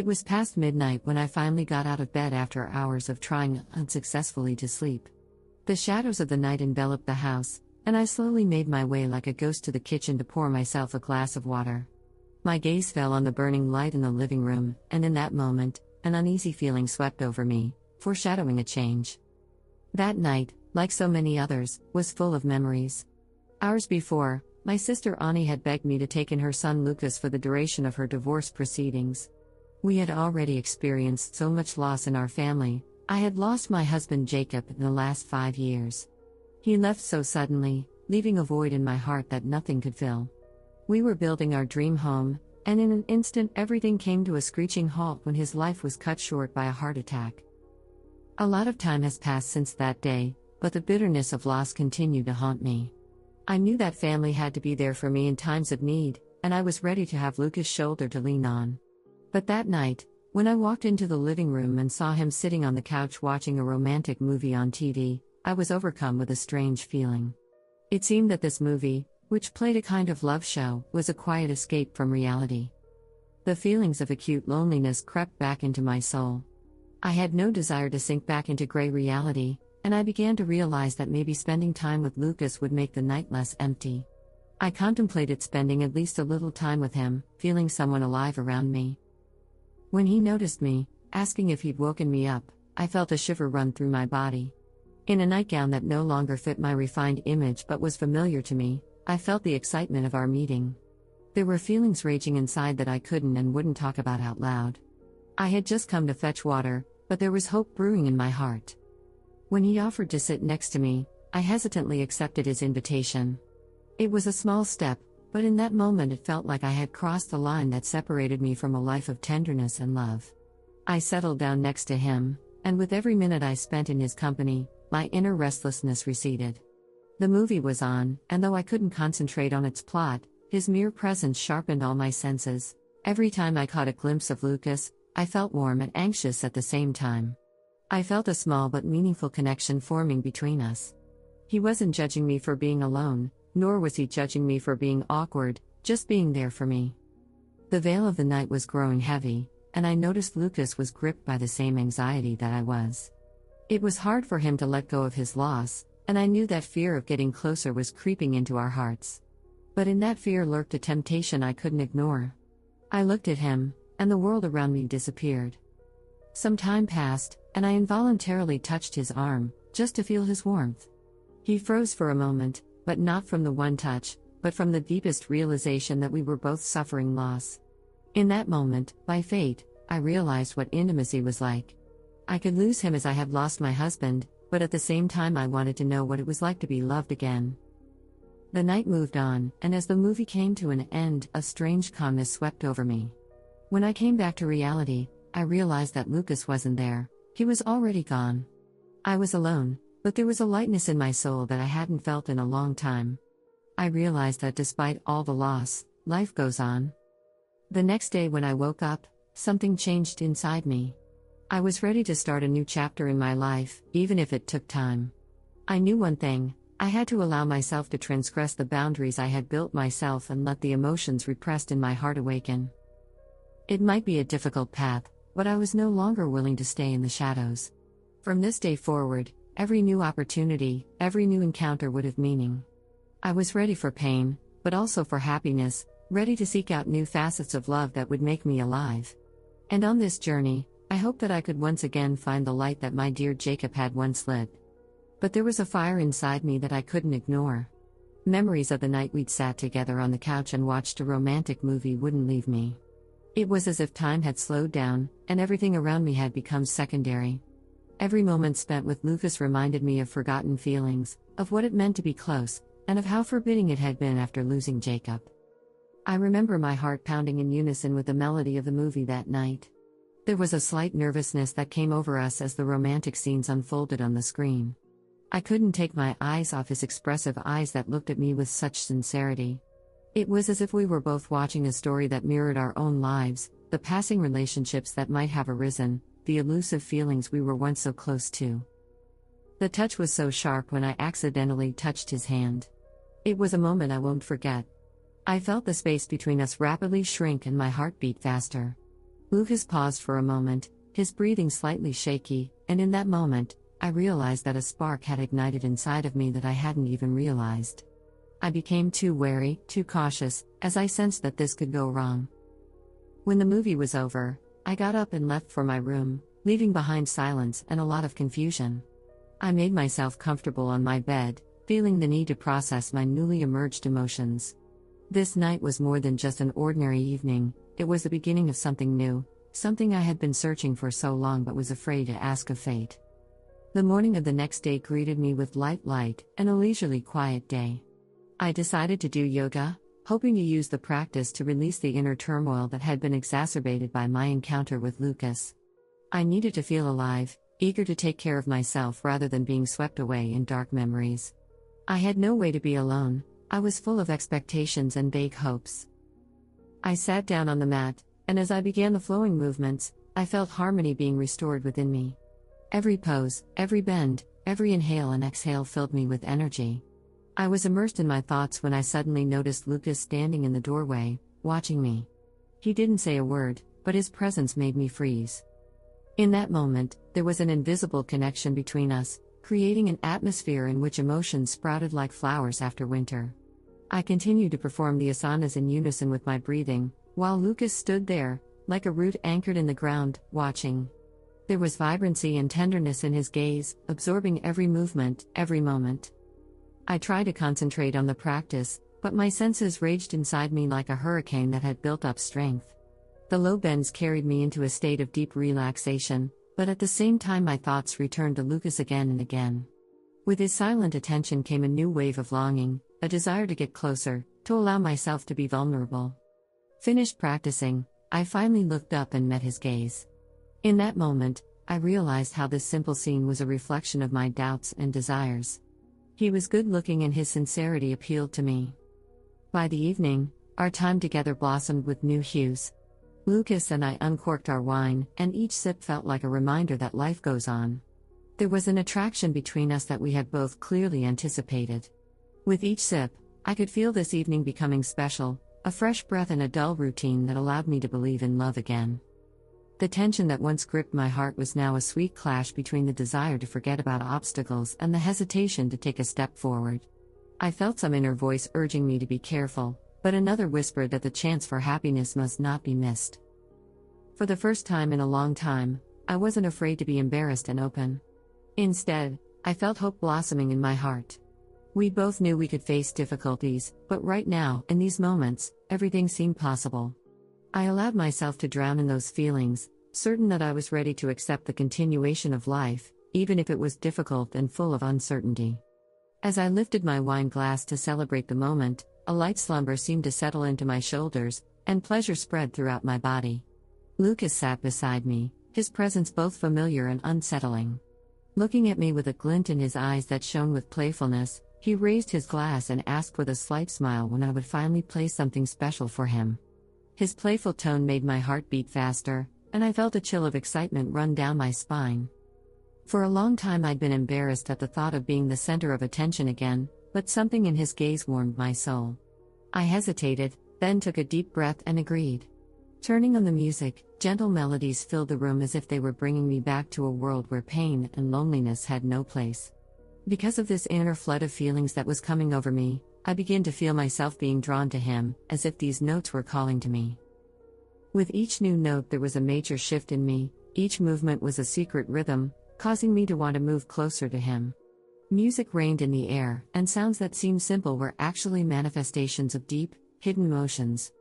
It was past midnight when I finally got out of bed after hours of trying unsuccessfully to sleep. The shadows of the night enveloped the house, and I slowly made my way like a ghost to the kitchen to pour myself a glass of water. My gaze fell on the burning light in the living room, and in that moment, an uneasy feeling swept over me, foreshadowing a change. That night, like so many others, was full of memories. Hours before, my sister Ani had begged me to take in her son Lucas for the duration of her divorce proceedings. We had already experienced so much loss in our family. I had lost my husband Jacob in the last 5 years. He left so suddenly, leaving a void in my heart that nothing could fill. We were building our dream home, and in an instant everything came to a screeching halt when his life was cut short by a heart attack. A lot of time has passed since that day, but the bitterness of loss continued to haunt me. I knew that family had to be there for me in times of need, and I was ready to have Lucas' shoulder to lean on. But that night, when I walked into the living room and saw him sitting on the couch watching a romantic movie on TV, I was overcome with a strange feeling. It seemed that this movie, which played a kind of love show, was a quiet escape from reality. The feelings of acute loneliness crept back into my soul. I had no desire to sink back into gray reality, and I began to realize that maybe spending time with Lucas would make the night less empty. I contemplated spending at least a little time with him, feeling someone alive around me. When he noticed me, asking if he'd woken me up, I felt a shiver run through my body. In a nightgown that no longer fit my refined image but was familiar to me, I felt the excitement of our meeting. There were feelings raging inside that I couldn't and wouldn't talk about out loud. I had just come to fetch water, but there was hope brewing in my heart. When he offered to sit next to me, I hesitantly accepted his invitation. It was a small step, but in that moment it felt like I had crossed the line that separated me from a life of tenderness and love. I settled down next to him, and with every minute I spent in his company, my inner restlessness receded. The movie was on, and though I couldn't concentrate on its plot, his mere presence sharpened all my senses. Every time I caught a glimpse of Lucas, I felt warm and anxious at the same time. I felt a small but meaningful connection forming between us. He wasn't judging me for being alone, nor was he judging me for being awkward, just being there for me. The veil of the night was growing heavy, and I noticed Lucas was gripped by the same anxiety that I was. It was hard for him to let go of his loss, and I knew that fear of getting closer was creeping into our hearts. But in that fear lurked a temptation I couldn't ignore. I looked at him, and the world around me disappeared. Some time passed, and I involuntarily touched his arm, just to feel his warmth. He froze for a moment, but not from the one touch, but from the deepest realization that we were both suffering loss. In that moment, by fate, I realized what intimacy was like. I could lose him as I had lost my husband, but at the same time I wanted to know what it was like to be loved again. The night moved on, and as the movie came to an end, a strange calmness swept over me. When I came back to reality, I realized that Lucas wasn't there. He was already gone. I was alone, but there was a lightness in my soul that I hadn't felt in a long time. I realized that despite all the loss, life goes on. The next day when I woke up, something changed inside me. I was ready to start a new chapter in my life, even if it took time. I knew one thing: I had to allow myself to transgress the boundaries I had built myself and let the emotions repressed in my heart awaken. It might be a difficult path, but I was no longer willing to stay in the shadows. From this day forward, every new opportunity, every new encounter would have meaning. I was ready for pain, but also for happiness, ready to seek out new facets of love that would make me alive. And on this journey, I hoped that I could once again find the light that my dear Jacob had once lit. But there was a fire inside me that I couldn't ignore. Memories of the night we'd sat together on the couch and watched a romantic movie wouldn't leave me. It was as if time had slowed down, and everything around me had become secondary. Every moment spent with Lucas reminded me of forgotten feelings, of what it meant to be close, and of how forbidding it had been after losing Jacob. I remember my heart pounding in unison with the melody of the movie that night. There was a slight nervousness that came over us as the romantic scenes unfolded on the screen. I couldn't take my eyes off his expressive eyes that looked at me with such sincerity. It was as if we were both watching a story that mirrored our own lives, the passing relationships that might have arisen, the elusive feelings we were once so close to. The touch was so sharp when I accidentally touched his hand. It was a moment I won't forget. I felt the space between us rapidly shrink and my heart beat faster. Lucas paused for a moment, his breathing slightly shaky, and in that moment, I realized that a spark had ignited inside of me that I hadn't even realized. I became too wary, too cautious, as I sensed that this could go wrong. When the movie was over, I got up and left for my room, leaving behind silence and a lot of confusion. I made myself comfortable on my bed, feeling the need to process my newly emerged emotions. This night was more than just an ordinary evening, it was the beginning of something new, something I had been searching for so long but was afraid to ask of fate. The morning of the next day greeted me with light and a leisurely quiet day. I decided to do yoga, hoping to use the practice to release the inner turmoil that had been exacerbated by my encounter with Lucas. I needed to feel alive, eager to take care of myself rather than being swept away in dark memories. I had no way to be alone, I was full of expectations and vague hopes. I sat down on the mat, and as I began the flowing movements, I felt harmony being restored within me. Every pose, every bend, every inhale and exhale filled me with energy. I was immersed in my thoughts when I suddenly noticed Lucas standing in the doorway, watching me. He didn't say a word, but his presence made me freeze. In that moment, there was an invisible connection between us, creating an atmosphere in which emotions sprouted like flowers after winter. I continued to perform the asanas in unison with my breathing, while Lucas stood there, like a root anchored in the ground, watching. There was vibrancy and tenderness in his gaze, absorbing every movement, every moment. I tried to concentrate on the practice, but my senses raged inside me like a hurricane that had built up strength. The low bends carried me into a state of deep relaxation, but at the same time my thoughts returned to Lucas again and again. With his silent attention came a new wave of longing, a desire to get closer, to allow myself to be vulnerable. Finished practicing, I finally looked up and met his gaze. In that moment, I realized how this simple scene was a reflection of my doubts and desires. He was good-looking and his sincerity appealed to me. By the evening, our time together blossomed with new hues. Lucas and I uncorked our wine, and each sip felt like a reminder that life goes on. There was an attraction between us that we had both clearly anticipated. With each sip, I could feel this evening becoming special, a fresh breath in a dull routine that allowed me to believe in love again. The tension that once gripped my heart was now a sweet clash between the desire to forget about obstacles and the hesitation to take a step forward. I felt some inner voice urging me to be careful, but another whispered that the chance for happiness must not be missed. For the first time in a long time, I wasn't afraid to be embarrassed and open. Instead, I felt hope blossoming in my heart. We both knew we could face difficulties, but right now, in these moments, everything seemed possible. I allowed myself to drown in those feelings, certain that I was ready to accept the continuation of life, even if it was difficult and full of uncertainty. As I lifted my wine glass to celebrate the moment, a light slumber seemed to settle into my shoulders, and pleasure spread throughout my body. Lucas sat beside me, his presence both familiar and unsettling. Looking at me with a glint in his eyes that shone with playfulness, he raised his glass and asked with a slight smile when I would finally place something special for him. His playful tone made my heart beat faster, and I felt a chill of excitement run down my spine. For a long time I'd been embarrassed at the thought of being the center of attention again, but something in his gaze warmed my soul. I hesitated, then took a deep breath and agreed. Turning on the music, gentle melodies filled the room as if they were bringing me back to a world where pain and loneliness had no place. Because of this inner flood of feelings that was coming over me, I began to feel myself being drawn to him, as if these notes were calling to me. With each new note there was a major shift in me, each movement was a secret rhythm, causing me to want to move closer to him. Music reigned in the air, and sounds that seemed simple were actually manifestations of deep, hidden emotions.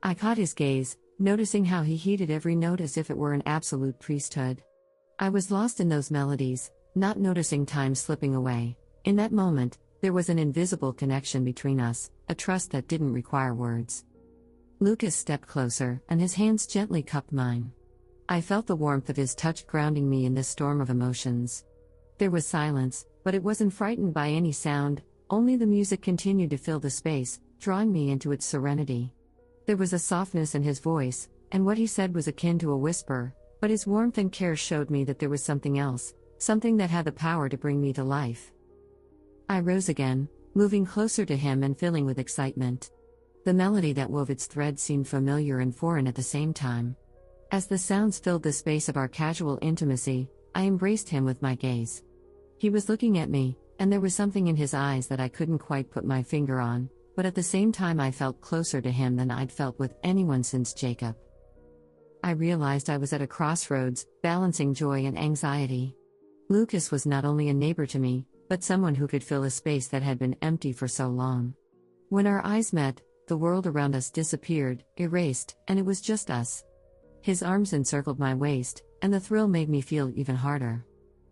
I caught his gaze, noticing how he heeded every note as if it were an absolute priesthood. I was lost in those melodies, not noticing time slipping away. In that moment, there was an invisible connection between us, a trust that didn't require words. Lucas stepped closer, and his hands gently cupped mine. I felt the warmth of his touch grounding me in this storm of emotions. There was silence, but it wasn't frightened by any sound, only the music continued to fill the space, drawing me into its serenity. There was a softness in his voice, and what he said was akin to a whisper, but his warmth and care showed me that there was something else, something that had the power to bring me to life. I rose again, moving closer to him and filling with excitement. The melody that wove its thread seemed familiar and foreign at the same time. As the sounds filled the space of our casual intimacy, I embraced him with my gaze. He was looking at me, and there was something in his eyes that I couldn't quite put my finger on, but at the same time I felt closer to him than I'd felt with anyone since Jacob. I realized I was at a crossroads, balancing joy and anxiety. Lucas was not only a neighbor to me, but someone who could fill a space that had been empty for so long. When our eyes met, the world around us disappeared, erased, and it was just us. His arms encircled my waist, and the thrill made me feel even harder.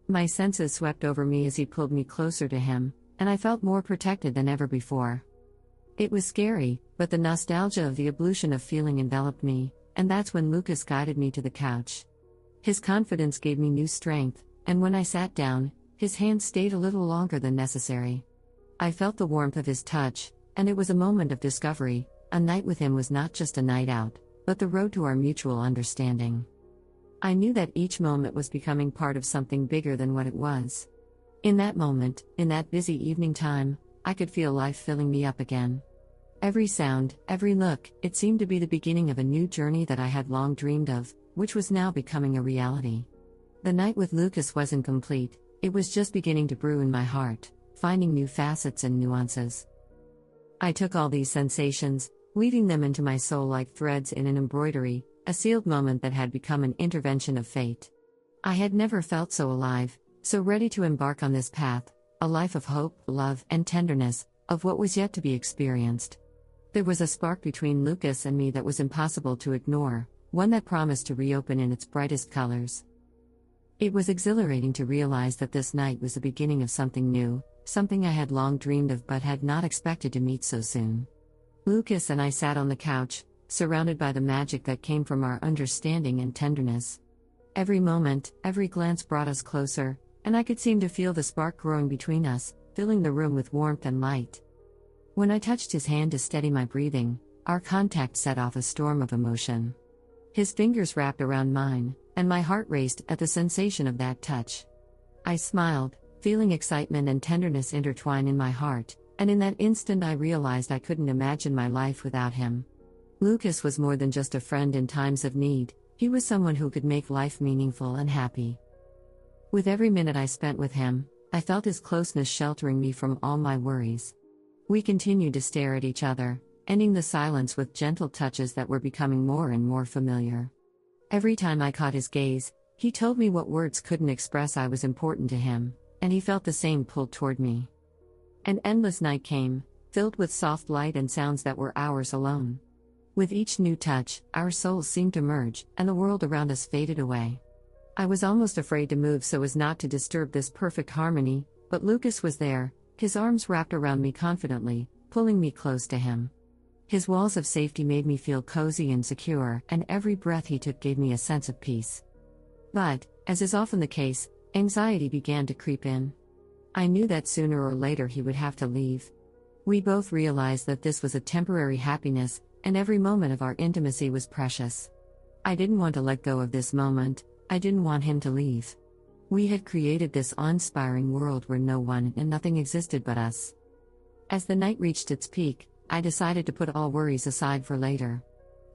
My senses swept over me as he pulled me closer to him, and I felt more protected than ever before. It was scary, but the nostalgia of the ablution of feeling enveloped me, and that's when Lucas guided me to the couch. His confidence gave me new strength, and when I sat down, his hand stayed a little longer than necessary. I felt the warmth of his touch, and it was a moment of discovery. A night with him was not just a night out, but the road to our mutual understanding. I knew that each moment was becoming part of something bigger than what it was. In that moment, in that busy evening time, I could feel life filling me up again. Every sound, every look, it seemed to be the beginning of a new journey that I had long dreamed of, which was now becoming a reality. The night with Lucas wasn't complete, it was just beginning to brew in my heart, finding new facets and nuances. I took all these sensations, weaving them into my soul like threads in an embroidery, a sealed moment that had become an intervention of fate. I had never felt so alive, so ready to embark on this path, a life of hope, love, and tenderness, of what was yet to be experienced. There was a spark between Lucas and me that was impossible to ignore, one that promised to reopen in its brightest colors. It was exhilarating to realize that this night was the beginning of something new, something I had long dreamed of but had not expected to meet so soon. Lucas and I sat on the couch, surrounded by the magic that came from our understanding and tenderness. Every moment, every glance brought us closer, and I could seem to feel the spark growing between us, filling the room with warmth and light. When I touched his hand to steady my breathing, our contact set off a storm of emotion. His fingers wrapped around mine, and my heart raced at the sensation of that touch. I smiled, feeling excitement and tenderness intertwine in my heart, and in that instant I realized I couldn't imagine my life without him. Lucas was more than just a friend in times of need, he was someone who could make life meaningful and happy. With every minute I spent with him, I felt his closeness sheltering me from all my worries. We continued to stare at each other, ending the silence with gentle touches that were becoming more and more familiar. Every time I caught his gaze, he told me what words couldn't express I was important to him, and he felt the same pull toward me. An endless night came, filled with soft light and sounds that were ours alone. With each new touch, our souls seemed to merge, and the world around us faded away. I was almost afraid to move so as not to disturb this perfect harmony, but Lucas was there, his arms wrapped around me confidently, pulling me close to him. His walls of safety made me feel cozy and secure, and every breath he took gave me a sense of peace. But, as is often the case, anxiety began to creep in. I knew that sooner or later he would have to leave. We both realized that this was a temporary happiness, and every moment of our intimacy was precious. I didn't want to let go of this moment, I didn't want him to leave. We had created this awe-inspiring world where no one and nothing existed but us. As the night reached its peak, I decided to put all worries aside for later.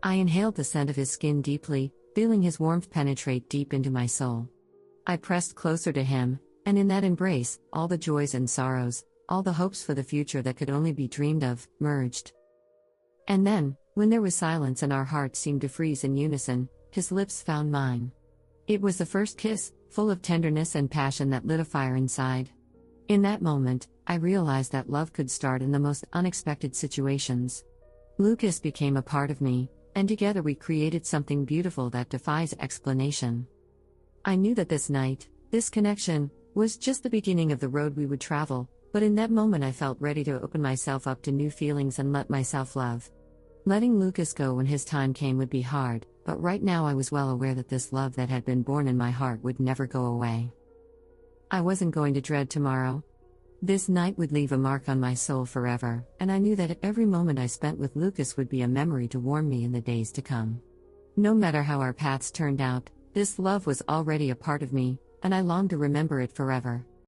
I inhaled the scent of his skin deeply, feeling his warmth penetrate deep into my soul. I pressed closer to him, and in that embrace, all the joys and sorrows, all the hopes for the future that could only be dreamed of, merged. And then, when there was silence and our hearts seemed to freeze in unison, his lips found mine. It was the first kiss, full of tenderness and passion that lit a fire inside. In that moment, I realized that love could start in the most unexpected situations. Lucas became a part of me, and together we created something beautiful that defies explanation. I knew that this night, this connection, was just the beginning of the road we would travel, but in that moment I felt ready to open myself up to new feelings and let myself love. Letting Lucas go when his time came would be hard, but right now I was well aware that this love that had been born in my heart would never go away. I wasn't going to dread tomorrow. This night would leave a mark on my soul forever, and I knew that every moment I spent with Lucas would be a memory to warm me in the days to come. No matter how our paths turned out, this love was already a part of me, and I longed to remember it forever.